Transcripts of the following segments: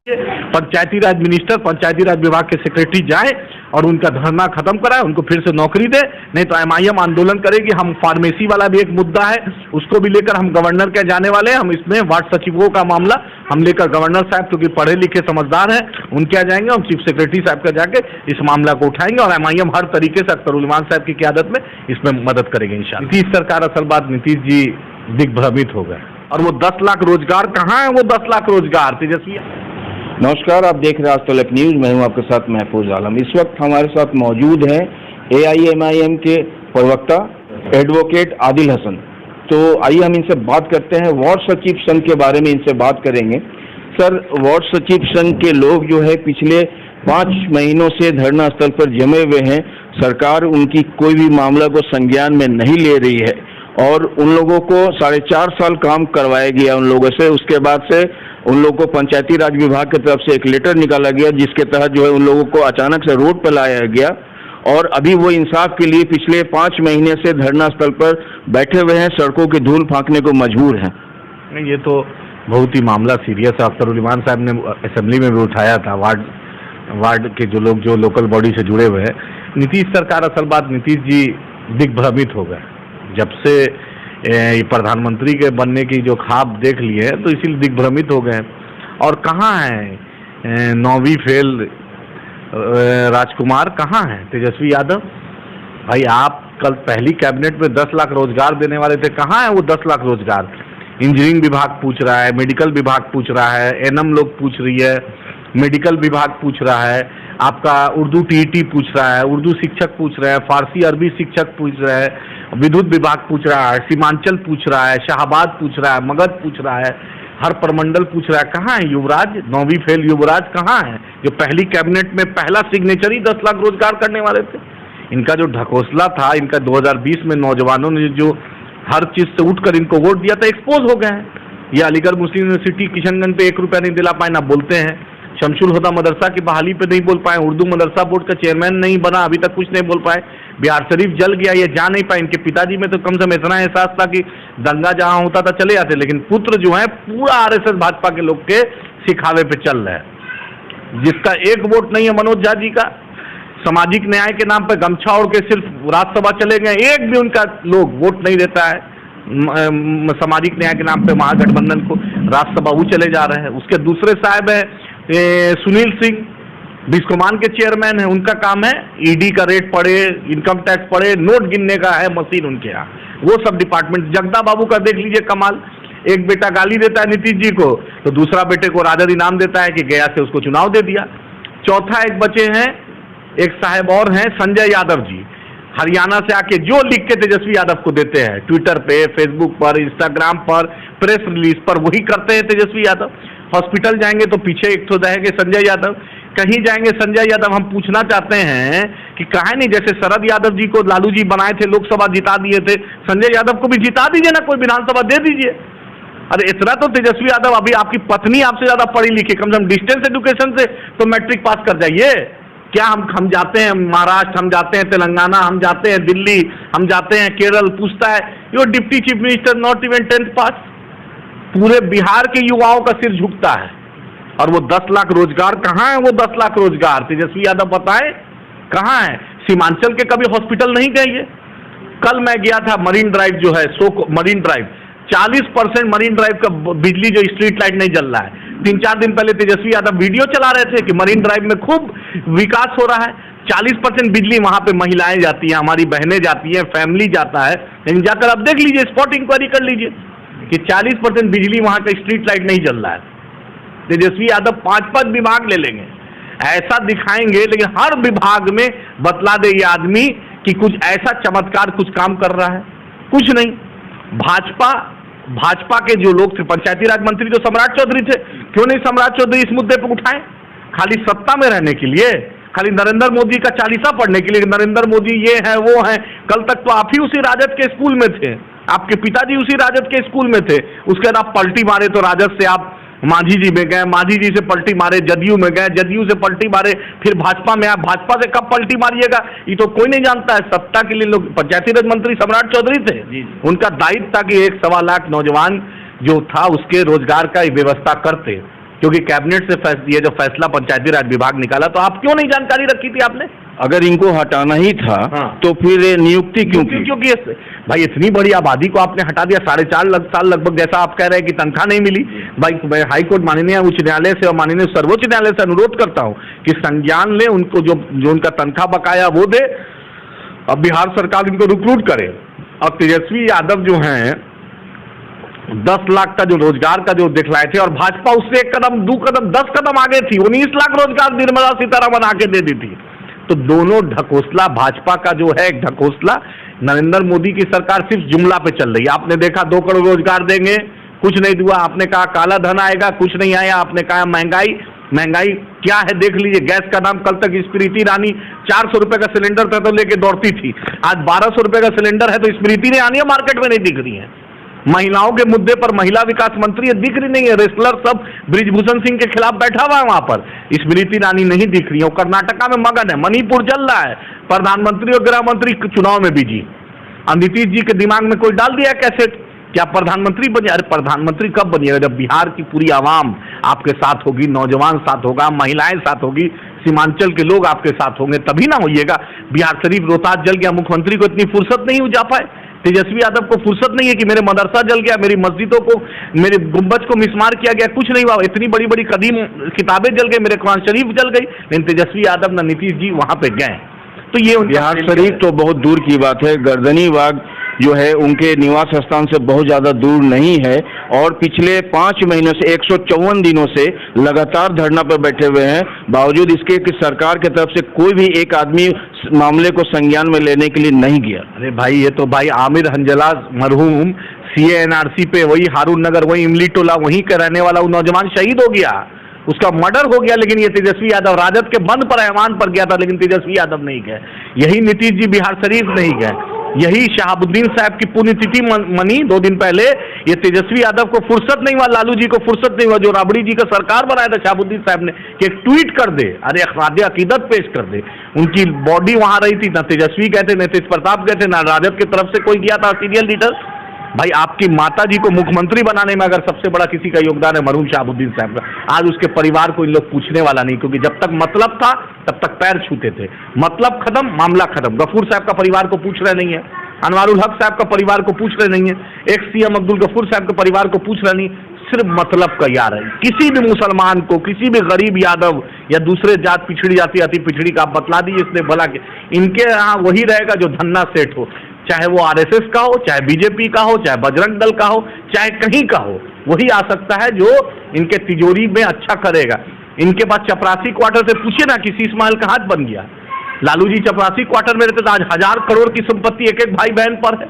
पंचायती राज minister, पंचायती राज विभाग के secretary जाए और उनका धरना खत्म कराए, उनको फिर से नौकरी दे। नहीं तो एमआईएम आंदोलन करेगी। हम फार्मेसी वाला भी एक मुद्दा है, उसको भी लेकर हम गवर्नर के जाने वाले हैं। हम इसमें वार्ड सचिवों का मामला हम लेकर गवर्नर साहब, क्योंकि पढ़े लिखे समझदार हैं, उनके यहाँ जाएंगे। हम चीफ सेक्रेटरी साहब का जाके इस मामला को उठाएंगे और एमआईएम हर तरीके से अख्तरुल साहब की क़यादत में इसमें मदद करेंगे इंशाअल्लाह। नीतीश सरकार, असल बात नीतीश जी दिग्भ्रमित हो गए। और वो 10 लाख रोजगार कहाँ है? वो 10 लाख रोजगार तेजस्वी। नमस्कार, आप देख रहे हैं आज तलक न्यूज। मैं हूं आपके साथ महफूज आलम। इस वक्त हमारे साथ मौजूद हैं एआईएमआईएम के प्रवक्ता एडवोकेट आदिल हसन। तो आइए हम इनसे बात करते हैं। वार्ड सचिव संघ के बारे में इनसे बात करेंगे। सर, वार्ड सचिव संघ के लोग जो है पिछले 5 महीनों से धरना स्थल पर जमे हुए हैं। सरकार उनकी कोई भी मामला को संज्ञान में नहीं ले रही है और उन लोगों को 4.5 साल काम करवाया गया उन लोगों से। उसके बाद से उन लोगों को पंचायती राज विभाग की तरफ से एक लेटर निकाला गया जिसके तहत जो है उन लोगों को अचानक से रोड पर लाया गया और अभी वो इंसाफ के लिए पिछले 5 महीने से धरना स्थल पर बैठे हुए हैं, सड़कों की धूल फांकने को मजबूर हैं। ये तो बहुत ही मामला सीरियस है। अख्तरुल साहब ने असेंबली में भी उठाया था। वार्ड के जो लोग जो लोकल बॉडी से जुड़े हुए हैं, नीतीश सरकार, असल बात नीतीश जी दिग्भ्रमित हो गए। जब से प्रधानमंत्री के बनने की जो ख्वाब देख लिए हैं तो इसीलिए दिग्भ्रमित हो गए। और कहाँ है 9वीं फेल राजकुमार, कहाँ है तेजस्वी यादव? भाई, आप कल पहली कैबिनेट में 10 लाख रोजगार देने वाले थे, कहाँ है वो 10 लाख रोजगार? इंजीनियरिंग विभाग पूछ रहा है, मेडिकल विभाग पूछ रहा है, एनएम लोग पूछ रही है, मेडिकल विभाग पूछ रहा है, आपका उर्दू टीईटी पूछ रहा है, उर्दू शिक्षक पूछ रहे हैं, फारसी अरबी शिक्षक पूछ रहे हैं, विद्युत विभाग पूछ रहा है, सीमांचल पूछ रहा है, शाहबाद पूछ रहा है, मगध पूछ रहा है, हर प्रमंडल पूछ रहा है। कहाँ है युवराज? 9वीं फेल युवराज कहाँ है, जो पहली कैबिनेट में पहला सिग्नेचर ही 10 लाख रोजगार करने वाले थे? इनका जो ढकोसला था, इनका 2020 में नौजवानों ने जो हर चीज से उठकर इनको वोट दिया था, एक्सपोज हो गए हैं। ये अलीगढ़ मुस्लिम यूनिवर्सिटी किशनगंज पे 1 रुपया नहीं दिला पाए, ना बोलते हैं। शमशुल हुदा मदरसा की बहाली पे नहीं बोल पाए, उर्दू मदरसा बोर्ड का चेयरमैन नहीं बना, अभी तक कुछ नहीं बोल पाए। बिहार शरीफ जल गया, ये जा नहीं पाए। इनके पिताजी में तो कम से कम इतना एहसास था कि दंगा जहां होता था चले जाते, लेकिन पुत्र जो है पूरा आरएसएस भाजपा के लोग के सिखावे पे चल रहा है। जिसका एक वोट नहीं है मनोज झा जी का, सामाजिक न्याय के नाम पर गमछा ओढ़ के सिर्फ राज्यसभा चले गए, एक भी उनका लोग वोट नहीं देता है। सामाजिक न्याय के नाम पे महागठबंधन को राज्यसभा वो चले जा रहे हैं। उसके दूसरे साहब है सुनील सिंह, बिस्कोमान के चेयरमैन है। उनका काम है ईडी का रेट पड़े, इनकम टैक्स पड़े, नोट गिनने का है मशीन उनके यहाँ, वो सब डिपार्टमेंट। जगदा बाबू का देख लीजिए कमाल, एक बेटा गाली देता है नीतीश जी को तो दूसरा बेटे को राजद इनाम देता है कि गया से उसको चुनाव दे दिया। चौथा एक बचे हैं, एक साहब और हैं संजय यादव जी, हरियाणा से आके जो लिख के तेजस्वी यादव को देते हैं, ट्विटर पे, फेसबुक पर, इंस्टाग्राम पर, प्रेस रिलीज पर, वही करते हैं तेजस्वी यादव। हॉस्पिटल जाएंगे तो पीछे एक तो रहेंगे संजय यादव, कहीं जाएंगे संजय यादव। हम पूछना चाहते हैं कि काहे नहीं, जैसे शरद यादव जी को लालू जी बनाए थे, लोकसभा जिता दिए थे, संजय यादव को भी जिता दीजिए ना, कोई विधानसभा दे दीजिए। अरे इतना तो तेजस्वी यादव, अभी आपकी पत्नी आपसे ज्यादा पढ़ी लिखी, कम से कम डिस्टेंस एजुकेशन से तो मैट्रिक पास कर जाइए। क्या हम जाते हैं महाराष्ट्र, हम जाते हैं तेलंगाना, हम जाते हैं दिल्ली, हम जाते हैं केरल, पूछता है your deputy chief minister not even 10th पास। पूरे बिहार के युवाओं का सिर झुकता है। और वो 10 लाख रोजगार कहाँ है? वो 10 लाख रोजगार तेजस्वी यादव बताए कहाँ है? सीमांचल के कभी हॉस्पिटल नहीं गए ये। कल मैं गया था मरीन ड्राइव जो है, मरीन ड्राइव, 40% मरीन ड्राइव का बिजली जो स्ट्रीट लाइट नहीं जल रहा है। 3-4 दिन पहले तेजस्वी यादव वीडियो चला रहे थे कि मरीन ड्राइव में खूब विकास हो रहा है। 40% बिजली वहां पे महिलाएं जाती हैं, हमारी बहनें जाती हैं, फैमिली जाता है। लेकिन जाकर आप देख लीजिए, स्पॉट इंक्वायरी कर लीजिए कि 40% बिजली वहां का स्ट्रीट लाइट नहीं जल रहा है। तेजस्वी यादव 5-5 विभाग ले लेंगे, ऐसा दिखाएंगे, लेकिन हर विभाग में बतला दे ये आदमी कि कुछ ऐसा चमत्कार कुछ काम कर रहा है, कुछ नहीं। भाजपा के जो लोग थे, पंचायती राज मंत्री जो सम्राट चौधरी थे, क्यों नहीं सम्राट चौधरी इस मुद्दे पर उठाए? खाली सत्ता में रहने के लिए, खाली नरेंद्र मोदी का चालीसा पढ़ने के लिए, नरेंद्र मोदी ये है वो है। कल तक तो आप ही उसी राजद के स्कूल में थे, आपके पिताजी उसी राजद के स्कूल में थे। उसके बाद आप पलटी मारे तो राजद से आप मांझी जी में गए, मांझी जी से पलटी मारे जदयू में गए, जदयू से पलटी मारे फिर भाजपा में आप, भाजपा से कब पलटी मारिएगा ये तो कोई नहीं जानता है। सत्ता के लिए लोग, पंचायती राज मंत्री सम्राट चौधरी थे, उनका दायित्व था कि 1-1.25 लाख नौजवान जो था उसके रोजगार का व्यवस्था करते। क्योंकि कैबिनेट से ये जो फैसला पंचायती राज विभाग निकाला, तो आप क्यों नहीं जानकारी रखी थी आपने? अगर इनको हटाना ही था हाँ। तो फिर नियुक्ति क्यों की? क्योंकि भाई इतनी बड़ी आबादी को आपने हटा दिया, 4.5 साल लगभग, जैसा आप कह रहे हैं कि तनख्वाह नहीं मिली। भाई मैं हाईकोर्ट माननीय उच्च न्यायालय से और माननीय सर्वोच्च न्यायालय से अनुरोध करता हूं कि संज्ञान ले, उनको जो उनका तनख्वाह बकाया वो दे, अब बिहार सरकार इनको रिक्रूट करे। और तेजस्वी यादव जो हैं 10 लाख का जो रोजगार का जो दिखलाए थे, और भाजपा उससे 1 कदम 2 कदम 10 कदम आगे थी, 19 लाख रोजगार निर्मला सीतारमण आके दे दी थी। तो दोनों ढकोसला, भाजपा का जो है एक ढकोसला, नरेंद्र मोदी की सरकार सिर्फ जुमला पे चल रही है। आपने देखा 2 करोड़ रोजगार देंगे, कुछ नहीं हुआ। आपने कहा काला धन आएगा, कुछ नहीं आया। आपने कहा महंगाई क्या है देख लीजिए। गैस का दाम, कल तक स्मृति ईरानी 400 रुपए का सिलेंडर था तो लेके दौड़ती थी, आज 1200 रुपए का सिलेंडर है तो स्मृति ईरानी मार्केट में नहीं दिख रही है। महिलाओं के मुद्दे पर महिला विकास मंत्री दिख रही नहीं है, रेसलर सब ब्रिजभूषण सिंह के खिलाफ बैठा हुआ है वहां पर, स्मृति ईरानी नहीं दिख रही है। कर्नाटका में मगन है, मणिपुर चल रहा है, प्रधानमंत्री और गृह मंत्री चुनाव में बिजी। नीतीश जी के दिमाग में कोई डाल दिया कैसेट, क्या प्रधानमंत्री बने? अरे प्रधानमंत्री कब बनिएगा? जब बिहार की पूरी आवाम आपके साथ होगी, नौजवान साथ होगा, महिलाएं साथ होगी, सीमांचल के लोग आपके साथ होंगे, तभी ना होइएगा। बिहार शरीफ रोहतास जल गया, मुख्यमंत्री को इतनी फुर्सत नहीं हो जा पाए। तेजस्वी यादव को फुर्सत नहीं है कि मेरे मदरसा जल गया, मेरी मस्जिदों को, मेरे गुंबज को मिसमार किया गया, कुछ नहीं हुआ। इतनी बड़ी बड़ी कदीम किताबें जल गई, मेरे कुरान शरीफ जल गई, लेकिन तेजस्वी यादव न नीतीश जी वहां पे गए। तो ये बिहार शरीफ तो बहुत दूर की बात है, गर्दनी बाग जो है उनके निवास स्थान से बहुत ज्यादा दूर नहीं है, और पिछले 5 महीनों से 154 दिनों से लगातार धरना पर बैठे हुए हैं, बावजूद इसके कि सरकार की तरफ से कोई भी एक आदमी मामले को संज्ञान में लेने के लिए नहीं गया। अरे भाई ये तो भाई आमिर हंजला मरहूम CA-NRC पे, वही हारून नगर, वही इमली टोला, वहीं का रहने वाला वो नौजवान शहीद हो गया, उसका मर्डर हो गया, लेकिन ये तेजस्वी यादव राजद के बंद पर ऐवान पर गया था, लेकिन तेजस्वी यादव नहीं गए। यही नीतीश जी बिहार शरीफ नहीं गए, यही शहाबुद्दीन साहब की पुण्यतिथि मनी 2 दिन पहले, ये तेजस्वी यादव को फुर्सत नहीं हुआ, लालू जी को फुर्सत नहीं हुआ, जो राबड़ी जी का सरकार बनाया था शहाबुद्दीन साहब ने, कि एक ट्वीट कर दे, अरे अखराद अकीदत पेश कर दे। उनकी बॉडी वहां रही थी, ना तेजस्वी गए थे, न तेज प्रताप गए थे, ना राजद की तरफ से कोई गया था सीनियर लीडर। भाई आपकी माता जी को मुख्यमंत्री बनाने में अगर सबसे बड़ा किसी का योगदान है मरहूम शहाबुद्दीन साहब का, आज उसके परिवार को इन लोग पूछने वाला नहीं, क्योंकि जब तक मतलब था तब तक पैर छूते थे, मतलब खत्म मामला खत्म। गफूर साहब का परिवार को पूछ रहे नहीं है, अनवारुल हक साहब का परिवार को पूछ रहे नहीं है, CM अब्दुल गफूर साहब के परिवार को पूछ रहे नहीं, सिर्फ मतलब का यार है। किसी भी मुसलमान को, किसी भी गरीब यादव या दूसरे जात पिछड़ी जाती अति पिछड़ी का आप बतला दीजिए, इसने भला के इनके यहाँ वही रहेगा जो धन्ना सेठ हो, चाहे वो RSS का हो, चाहे BJP का हो, चाहे बजरंग दल का हो, चाहे कहीं का हो, वही आ सकता है जो इनके तिजोरी में अच्छा करेगा। इनके पास चपरासी क्वार्टर से पूछिए ना कि शीश महल का हाथ बन गया। लालू जी चपरासी क्वार्टर में रहते, तो आज 1000 करोड़ की संपत्ति एक एक भाई बहन पर है।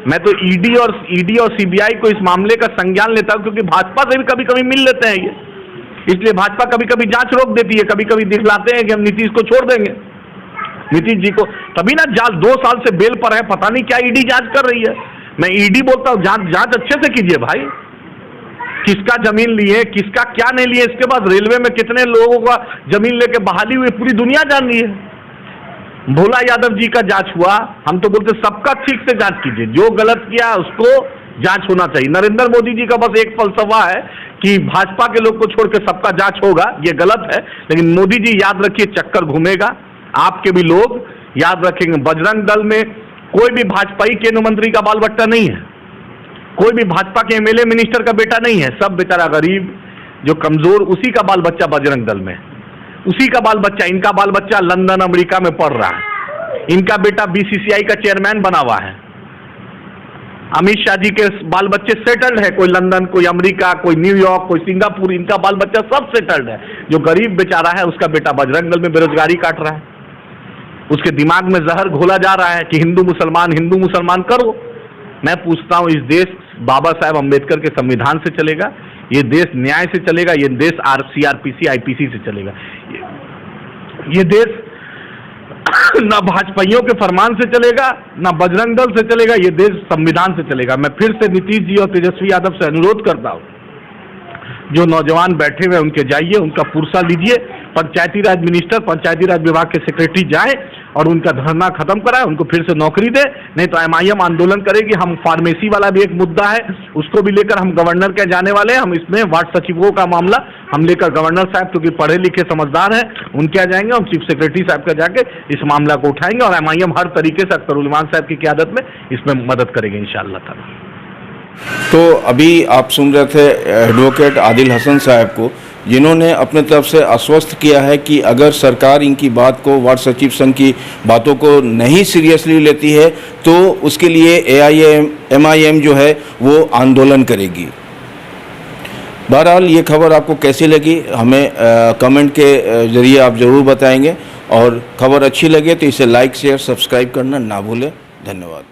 मैं तो ED और CBI को इस मामले का संज्ञान लेता हूं, क्योंकि भाजपा से भी कभी कभी मिल लेते हैं ये, इसलिए भाजपा कभी कभी जांच रोक देती है, कभी कभी दिखलाते हैं कि हम नीतीश को छोड़ देंगे, नीतीश जी को, तभी ना जांच 2 साल से बेल पर है, पता नहीं क्या ED जांच कर रही है। मैं ED बोलता हूं जांच अच्छे से कीजिए भाई, किसका जमीन लिए, किसका क्या नहीं लिए, इसके बाद रेलवे में कितने लोगों का जमीन लेके बहाली हुई पूरी दुनिया जान रही है। भोला यादव जी का जांच हुआ, हम तो बोलते सबका ठीक से जांच कीजिए, जो गलत किया उसको जांच होना चाहिए। नरेंद्र मोदी जी का बस एक फलसफा है कि भाजपा के लोग को छोड़ के सबका जांच होगा, ये गलत है। लेकिन मोदी जी याद रखिए चक्कर घूमेगा, आपके भी लोग याद रखेंगे। बजरंग दल में कोई भी भाजपाई केंद्र मंत्री का बाल बच्चा नहीं है, कोई भी भाजपा के MLA मिनिस्टर का बेटा नहीं है, सब बेचारा गरीब जो कमजोर, उसी का बाल बच्चा बजरंग दल में, उसी का बाल बच्चा, इनका बाल बच्चा लंदन अमेरिका में पढ़ रहा है, इनका बेटा BCCI का चेयरमैन बना हुआ है, अमित शाह जी के बाल बच्चे सेटल्ड है, कोई लंदन, कोई अमेरिका, कोई न्यूयॉर्क, कोई सिंगापुर, इनका बाल बच्चा सब सेटल्ड है। जो गरीब बेचारा है उसका बेटा बजरंग दल में बेरोजगारी काट रहा है, उसके दिमाग में जहर घोला जा रहा है कि हिंदू मुसलमान करो। मैं पूछता हूं, इस देश बाबा साहेब अम्बेडकर के संविधान से चलेगा, ये देश न्याय से चलेगा, ये देश CRPC IPC से चलेगा, ये देश ना भाजपाइयों के फरमान से चलेगा, ना बजरंग दल से चलेगा, ये देश संविधान से चलेगा। मैं फिर से नीतीश जी और तेजस्वी यादव से अनुरोध करता हूं, जो नौजवान बैठे हुए उनके जाइए, उनका पुरसा लीजिए, पंचायती राज मिनिस्टर, पंचायती राज विभाग के सेक्रेटरी जाए और उनका धरना खत्म कराए, उनको फिर से नौकरी दे। नहीं तो MIM आंदोलन करेगी। हम फार्मेसी वाला भी एक मुद्दा है, उसको भी लेकर हम गवर्नर के जाने वाले हैं। हम इसमें वार्ड सचिवों का मामला हम लेकर गवर्नर साहब, क्योंकि पढ़े लिखे समझदार हैं, उनके यहाँ जाएंगे। हम चीफ सेक्रेटरी साहब का जाके इस मामला को उठाएंगे और MIM हर तरीके से अख्तर उल इमान साहब की क़यादत में इसमें मदद करेंगे इंशाअल्लाह ताला। तो अभी आप सुन रहे थे एडवोकेट आदिल हसन साहब को, जिन्होंने अपने तरफ से आश्वस्त किया है कि अगर सरकार इनकी बात को, वार्ड सचिव संघ की बातों को नहीं सीरियसली लेती है तो उसके लिए MIM जो है वो आंदोलन करेगी। बहरहाल ये खबर आपको कैसी लगी हमें कमेंट के ज़रिए आप ज़रूर बताएंगे, और खबर अच्छी लगे तो इसे लाइक शेयर सब्सक्राइब करना ना भूलें। धन्यवाद।